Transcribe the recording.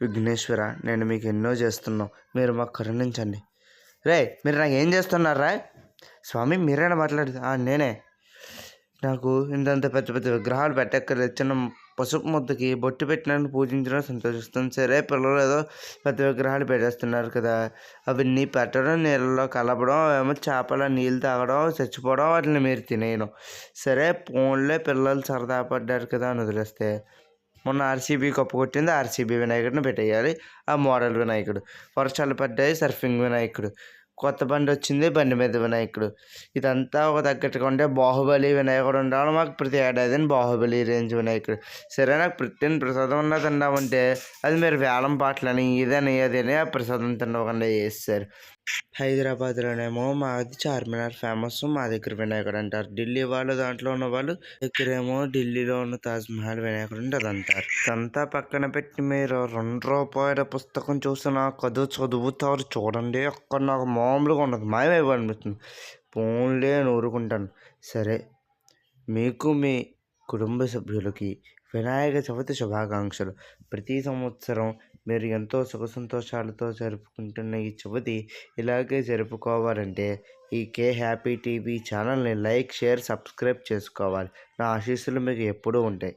విఘ్నేశ్వర, నేను మీకు ఎన్నో చేస్తున్నాం, మీరు మాకు కరుణించండి. మీరు నాకు ఏం చేస్తున్నారా? స్వామి మీరేనా మాట్లాడేది? నేనే. నాకు ఇంతంత పెద్ద పెద్ద విగ్రహాలు పెట్టక్కర్లేదు, చిన్న పసుపు ముద్దకి బొట్టు పెట్టినట్టు పూజించడం సంతోషిస్తుంది. సరే, పిల్లలు ఏదో పెద్ద విగ్రహాలు పెట్టేస్తున్నారు కదా, అవన్నీ పెట్టడం, నీళ్ళలో కలపడం, ఏమో చేపల నీళ్ళు తాగడం, చచ్చిపోవడం, వాటిని మీరు తినేయడం. సరే ఫోన్లే, పిల్లలు సరదా పడ్డారు కదా అని వదిలేస్తే, మొన్న ఆర్సీబీ కప్పు కొట్టింది, ఆర్సీబీ వినాయకుడిని పెట్టేయాలి. ఆ మోడల్ వినాయకుడు. వర్షాలు పడ్డాయి, సర్ఫింగ్ వినాయకుడు. కొత్త బండి వచ్చింది, బండి మీద వినాయకుడు. ఇదంతా ఒక తగ్గట్టుగా ఉంటే బాహుబలి వినాయకుడు ఉండాలి మాకు ప్రతి ఏడాదిని, బాహుబలి రేంజ్ వినాయకుడు. సరే, నాకు పెట్టిన ప్రసాదం ఉన్నది తిన్నామంటే అది మీరు వేలం పాటలని ఇదని అదని ఆ ప్రసాదం తినకుండా చేస్తారు. హైదరాబాద్లోనేమో మాది చార్మినార్ ఫేమస్, మా దగ్గర వినాయకుడు అంటారు. ఢిల్లీ వాళ్ళు, దాంట్లో ఉన్న వాళ్ళు దగ్గరేమో ఢిల్లీలో ఉన్న తాజ్మహల్ వినాయకుడు అంటే అది అంటారు. ఇదంతా పక్కన పెట్టి మీరు ₹2 పుస్తకం చూసిన కథ చదువుతారు చూడండి, అక్కడ నాకు మామూలుగా ఉండదు, మాయమైపోతుంది. ఫోన్లే అని ఊరుకుంటాను. సరే, మీకు మీ కుటుంబ సభ్యులకి వినాయక చవితి శుభాకాంక్షలు. ప్రతి సంవత్సరం మీరు ఎంతో సుఖ సంతోషాలతో జరుపుకుంటున్న ఈ చవితి ఇలాగే జరుపుకోవాలంటే ఈ హ్యాపీ టీవీ ఛానల్ని లైక్, షేర్, సబ్స్క్రైబ్ చేసుకోవాలి. నా ఆశీస్సులు మీకు ఎప్పుడూ ఉంటాయి.